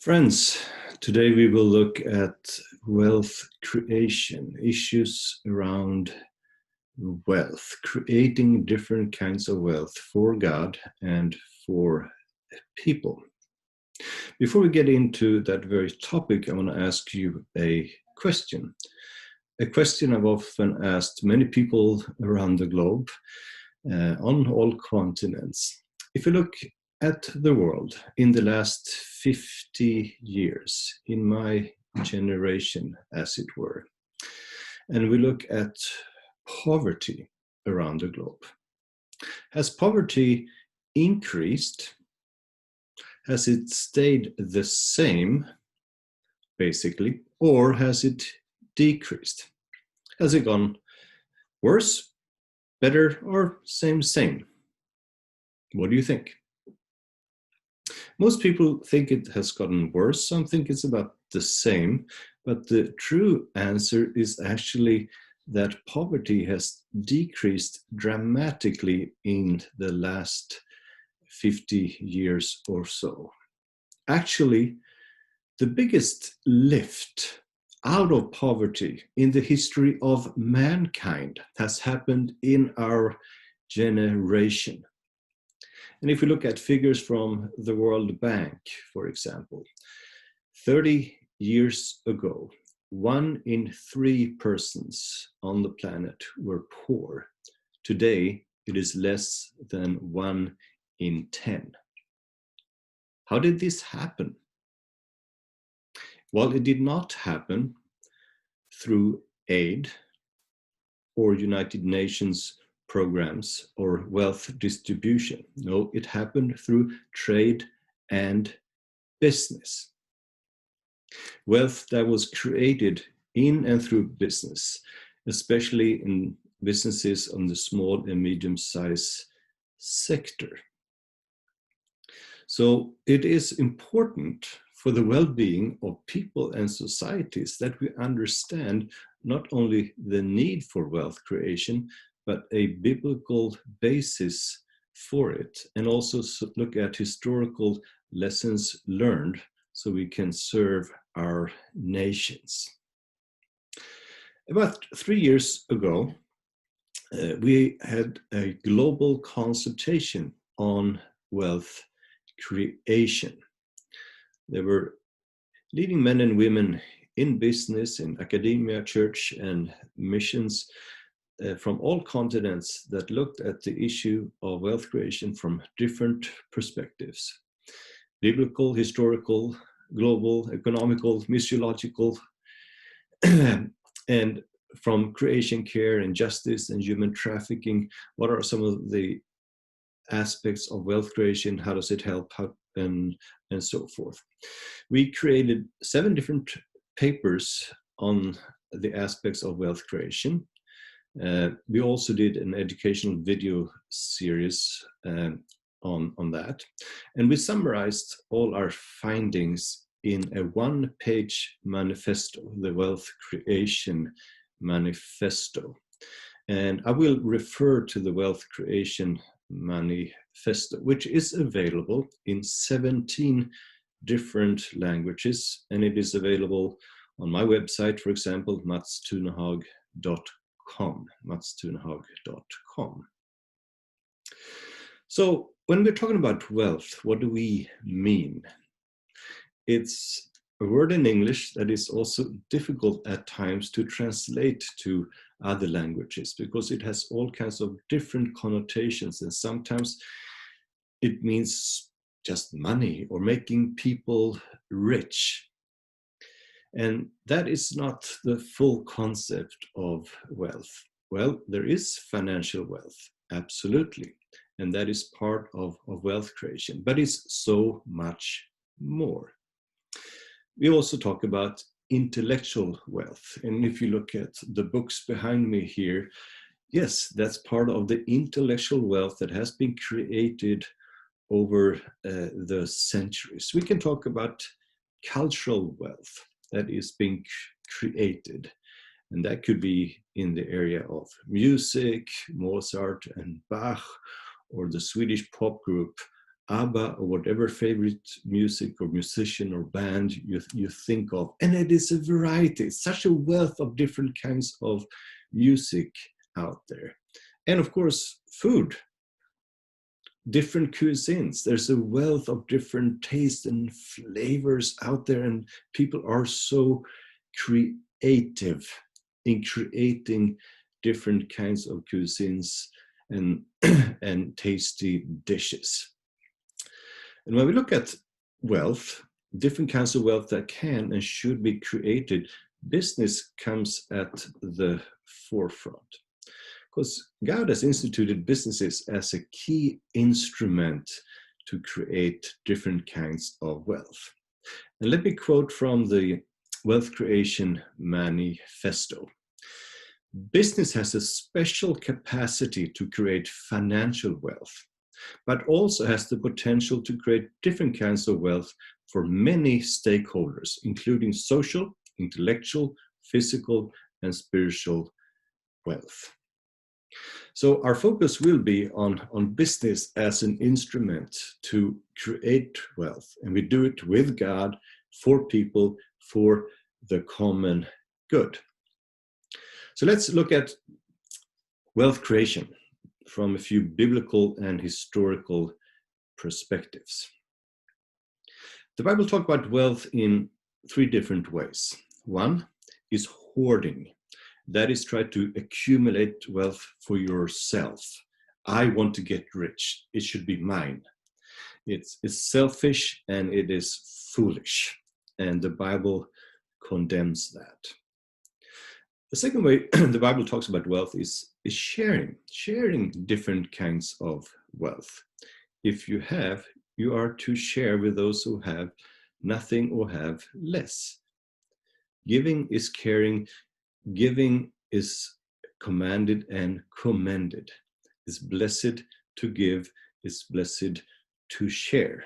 Friends, today we will look at wealth creation, issues around wealth, creating different kinds of wealth for God and for people. Before we get into that very topic, I want to ask you a question. A question I've often asked many people around the globe, on all continents. If you look at the world in the last 50 years, in my generation, as it were, and we look at poverty around the globe, has poverty increased? Has it stayed the same, basically, or has it decreased? Has it gone worse, better, or same? What do you think? Most people think it has gotten worse. Some think it's about the same. But the true answer is actually that poverty has decreased dramatically in the last 50 years or so. Actually, the biggest lift out of poverty in the history of mankind has happened in our generation. And if we look at figures from the World Bank, for example, 30 years ago, 1 in 3 persons on the planet were poor. Today, it is less than 1 in 10. How did this happen? Well, it did not happen through aid or United Nations programs or wealth distribution. No, it happened through trade and business. Wealth that was created in and through business, especially in businesses on the small and medium-sized sector. So it is important for the well-being of people and societies that we understand not only the need for wealth creation, but a biblical basis for it, and also look at historical lessons learned so we can serve our nations. About 3 years ago, we had a global consultation on wealth creation. There were leading men and women in business, in academia, church, and missions from all continents that looked at the issue of wealth creation from different perspectives: biblical, historical, global, economical, missiological, and from creation care and justice and human trafficking. What are some of the aspects of wealth creation? How does it help? And so forth. We created 7 different papers on the aspects of wealth creation. We also did an educational video series on that. And we summarized all our findings in a 1-page manifesto, the Wealth Creation Manifesto. And I will refer to the Wealth Creation Manifesto, which is available in 17 different languages. And it is available on my website, for example, matstuneHag.com. So when we're talking about wealth, what do we mean? It's a word in English that is also difficult at times to translate to other languages because it has all kinds of different connotations, and sometimes it means just money or making people rich. And that is not the full concept of wealth. Well, there is financial wealth, absolutely, and that is part of wealth creation, but it's so much more. We also talk about intellectual wealth. And if you look at the books behind me here, yes, that's part of the intellectual wealth that has been created over the centuries. We can talk about cultural wealth that is being created. And that could be in the area of music, Mozart and Bach, or the Swedish pop group ABBA or whatever favorite music or musician or band you think of. And it is a variety. It's such a wealth of different kinds of music out there. And of course, food, different cuisines. There's a wealth of different tastes and flavors out there, and people are so creative in creating different kinds of cuisines and, and tasty dishes. And when we look at wealth, different kinds of wealth that can and should be created, business comes at the forefront. Because God has instituted businesses as a key instrument to create different kinds of wealth. And let me quote from the Wealth Creation Manifesto. Business has a special capacity to create financial wealth, but also has the potential to create different kinds of wealth for many stakeholders, including social, intellectual, physical, and spiritual wealth. So our focus will be on business as an instrument to create wealth. And we do it with God, for people, for the common good. So let's look at wealth creation from a few biblical and historical perspectives. The Bible talks about wealth in three different ways. One is hoarding. That is try to accumulate wealth for yourself. I want to get rich. It should be mine. It's selfish and it is foolish. And the Bible condemns that. The second way the Bible talks about wealth is sharing different kinds of wealth. If you have, you are to share with those who have nothing or have less. Giving is caring. Giving is commanded and commended. It's blessed to give, it's blessed to share.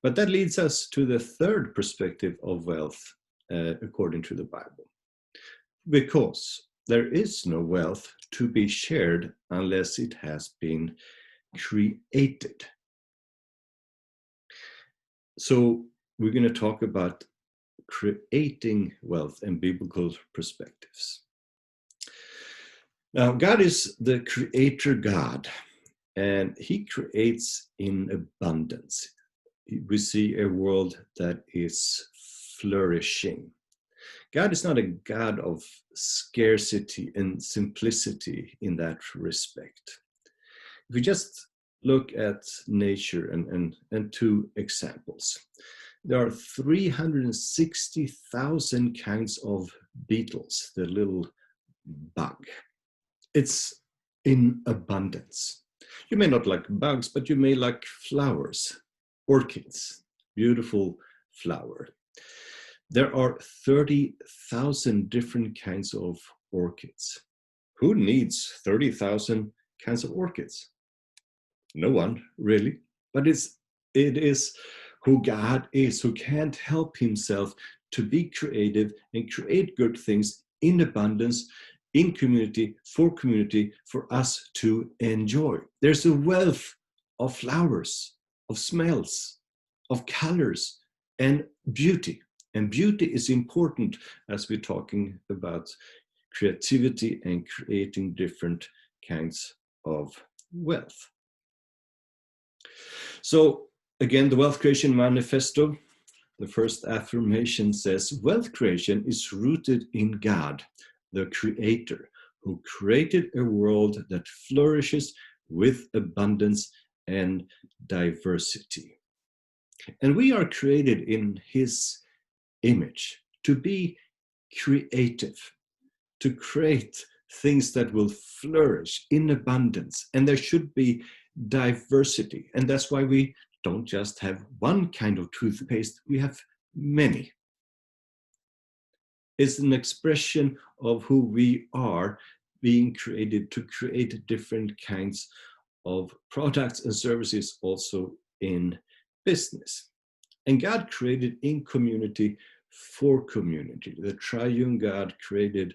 But that leads us to the third perspective of wealth, according to the Bible. Because there is no wealth to be shared unless it has been created. So we're going to talk about creating wealth and biblical perspectives. Now, God is the creator God, and he creates in abundance. We see a world that is flourishing. God is not a God of scarcity and simplicity in that respect. If we just look at nature and two examples. There are 360,000 kinds of beetles, the little bug. It's in abundance. You may not like bugs, but you may like flowers, orchids, beautiful flower. There are 30,000 different kinds of orchids. Who needs 30,000 kinds of orchids? No one, really. But it is who God is, who can't help himself to be creative and create good things in abundance, in community, for us to enjoy. There's a wealth of flowers, of smells, of colors, and beauty. And beauty is important as we're talking about creativity and creating different kinds of wealth. So again, the Wealth Creation Manifesto, the first affirmation says, wealth creation is rooted in God, the Creator, who created a world that flourishes with abundance and diversity. And we are created in his image to be creative, to create things that will flourish in abundance. And there should be diversity. And that's why we don't just have one kind of toothpaste, we have many. It's an expression of who we are, being created to create different kinds of products and services also in business. And God created in community for community. The triune God created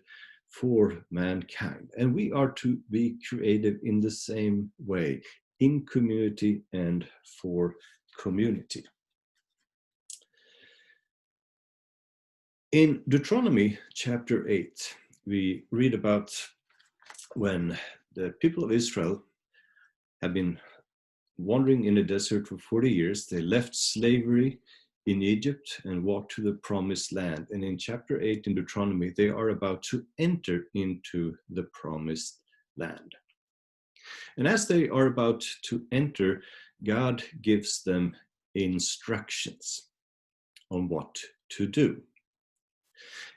for mankind. And we are to be creative in the same way, in community and for community. In Deuteronomy chapter 8, we read about when the people of Israel have been wandering in the desert for 40 years. They left slavery in Egypt and walked to the promised land. And in chapter 8 in Deuteronomy, they are about to enter into the promised land. And as they are about to enter, God gives them instructions on what to do.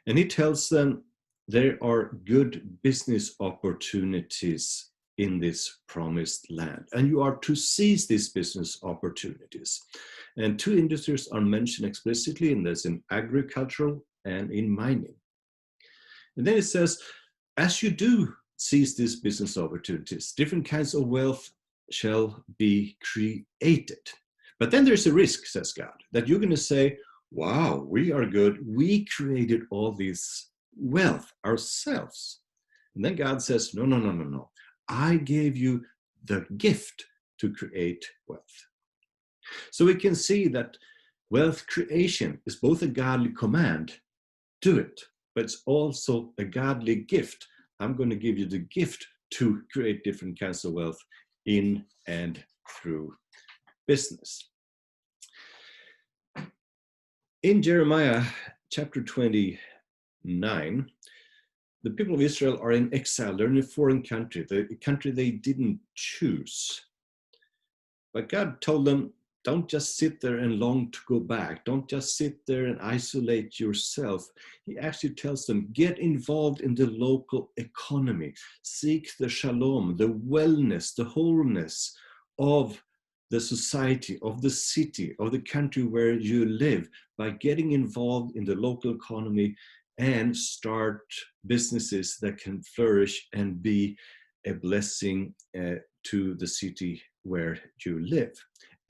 And he tells them there are good business opportunities in this promised land, and you are to seize these business opportunities. And two industries are mentioned explicitly in this, in agricultural and in mining. And then it says, as you do seize these business opportunities, different kinds of wealth shall be created. But then there's a risk, says God, that you're going to say, wow, we are good. We created all this wealth ourselves. And then God says, no. I gave you the gift to create wealth. So we can see that wealth creation is both a godly command, do it, but it's also a godly gift. I'm going to give you the gift to create different kinds of wealth in and through business. In Jeremiah chapter 29, the people of Israel are in exile. They're in a foreign country, the country they didn't choose. But God told them, don't just sit there and long to go back. Don't just sit there and isolate yourself. He actually tells them, get involved in the local economy. Seek the shalom, the wellness, the wholeness of the society, of the city, of the country where you live by getting involved in the local economy and start businesses that can flourish and be a blessing to the city where you live.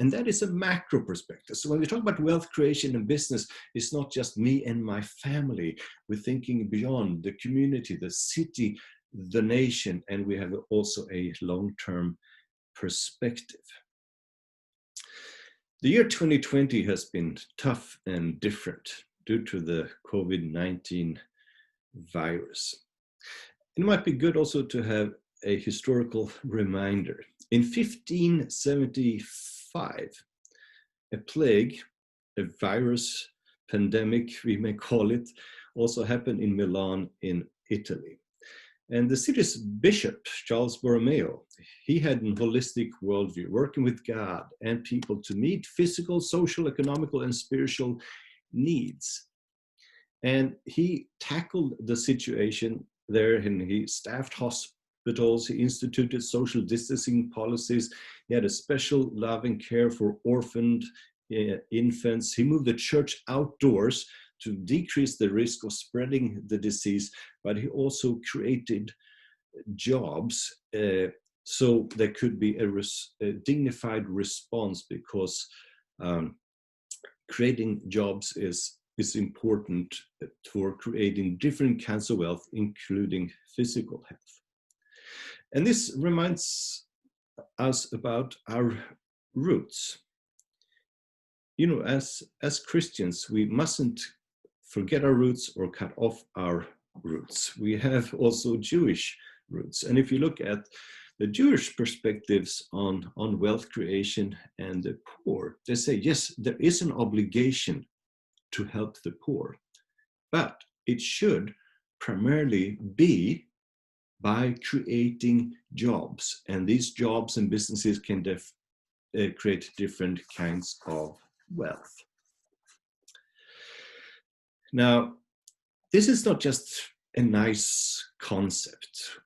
And that is a macro perspective. So when we talk about wealth creation and business, it's not just me and my family. We're thinking beyond the community, the city, the nation, and we have also a long-term perspective. The year 2020 has been tough and different due to the COVID-19 virus. It might be good also to have a historical reminder. In 1575, a plague, a virus pandemic, we may call it, also happened in Milan in Italy. And the city's bishop, Charles Borromeo, he had a holistic worldview, working with God and people to meet physical, social, economical, and spiritual needs. And he tackled the situation there, and he staffed hospitals, he instituted social distancing policies, he had a special love and care for orphaned infants. He moved the church outdoors to decrease the risk of spreading the disease, but he also created jobs so there could be a dignified response, because creating jobs is important for creating different kinds of wealth, including physical health. And this reminds us about our roots. You know, as Christians, we mustn't forget our roots or cut off our roots. We have also Jewish roots. And if you look at the Jewish perspectives on wealth creation and the poor, they say, yes, there is an obligation to help the poor, but it should primarily be by creating jobs. And these jobs and businesses can create different kinds of wealth. Now, this is not just a nice concept.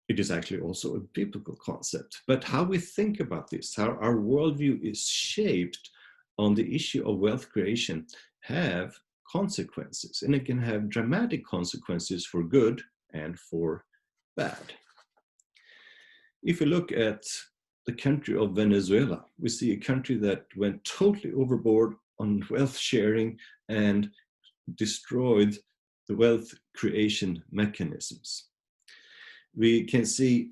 It is actually also a biblical concept. But how we think about this, how our worldview is shaped on the issue of wealth creation, have consequences. And it can have dramatic consequences for good and for bad. If we look at the country of Venezuela, we see a country that went totally overboard on wealth sharing and destroyed the wealth creation mechanisms. We can see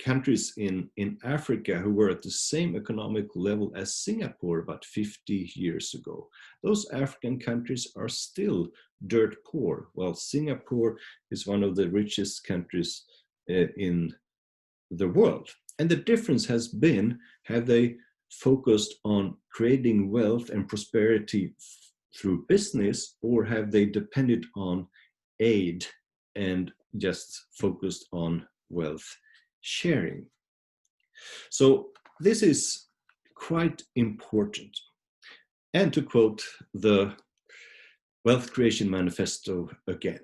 countries in Africa who were at the same economic level as Singapore about 50 years ago. Those African countries are still dirt poor, while Singapore is one of the richest countries in the world. And the difference has been, have they focused on creating wealth and prosperity through business, or have they depended on aid and just focused on wealth sharing? So this is quite important. And to quote the Wealth Creation Manifesto again,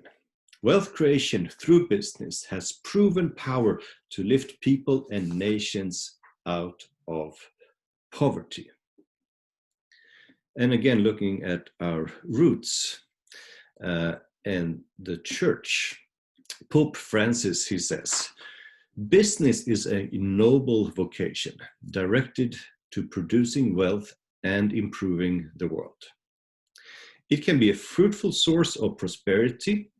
wealth creation through business has proven power to lift people and nations out of poverty. And again, looking at our roots and the church, Pope Francis, he says, business is a noble vocation directed to producing wealth and improving the world. It can be a fruitful source of prosperity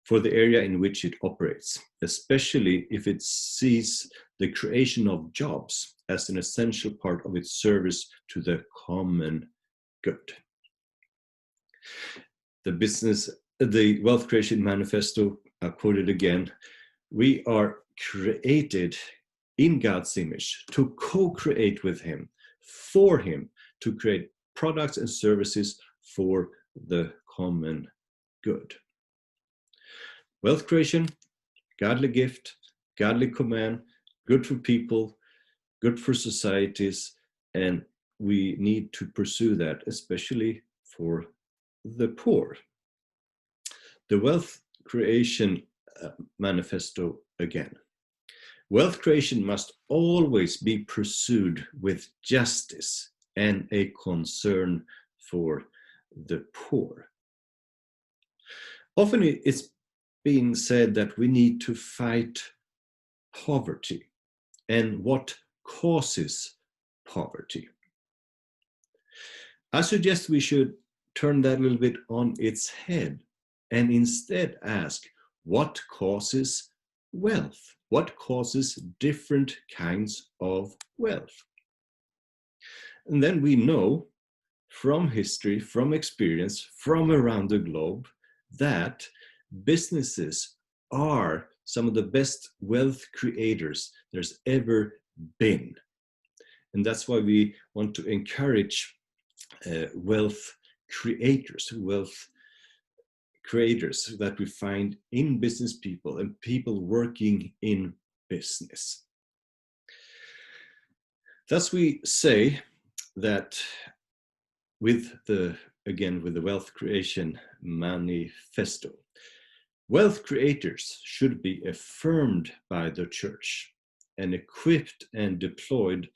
for the area in which it operates, especially if it sees the creation of jobs as an essential part of its service to the common good. The Wealth Creation Manifesto, quoted again, we are created in God's image to co-create with Him, for Him, to create products and services for the common good. Wealth creation, godly gift, godly command, good for people, good for societies, and we need to pursue that, especially for the poor. The Wealth Creation Manifesto again. Wealth creation must always be pursued with justice and a concern for the poor. Often it's being said that we need to fight poverty and what causes poverty. I suggest we should turn that a little bit on its head and instead ask, what causes wealth? What causes different kinds of wealth? And then we know from history, from experience, from around the globe, that businesses are some of the best wealth creators there's ever been. And that's why we want to encourage wealth creators that we find in business people and people working in business. Thus we say that with the Wealth Creation Manifesto, wealth creators should be affirmed by the church and equipped and deployed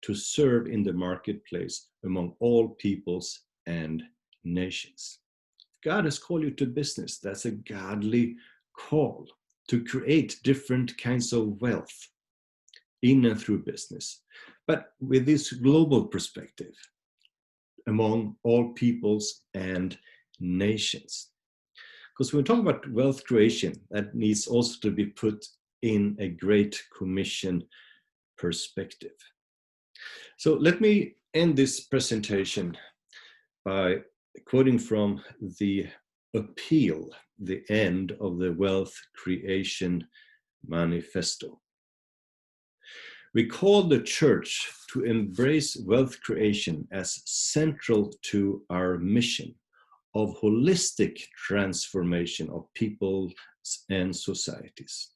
to serve in the marketplace among all peoples and nations. God has called you to business. That's a godly call to create different kinds of wealth in and through business, but with this global perspective among all peoples and nations. Because when we talk about wealth creation, that needs also to be put in a Great Commission perspective. So let me end this presentation by quoting from the appeal, the end of the Wealth Creation Manifesto. We call the church to embrace wealth creation as central to our mission of holistic transformation of peoples and societies.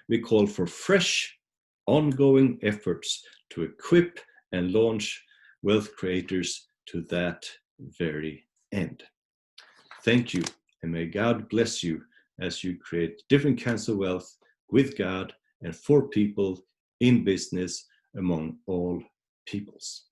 We call for fresh, ongoing efforts to equip and launch wealth creators to that very end. Thank you, and may God bless you as you create different kinds of wealth with God and for people in business among all peoples.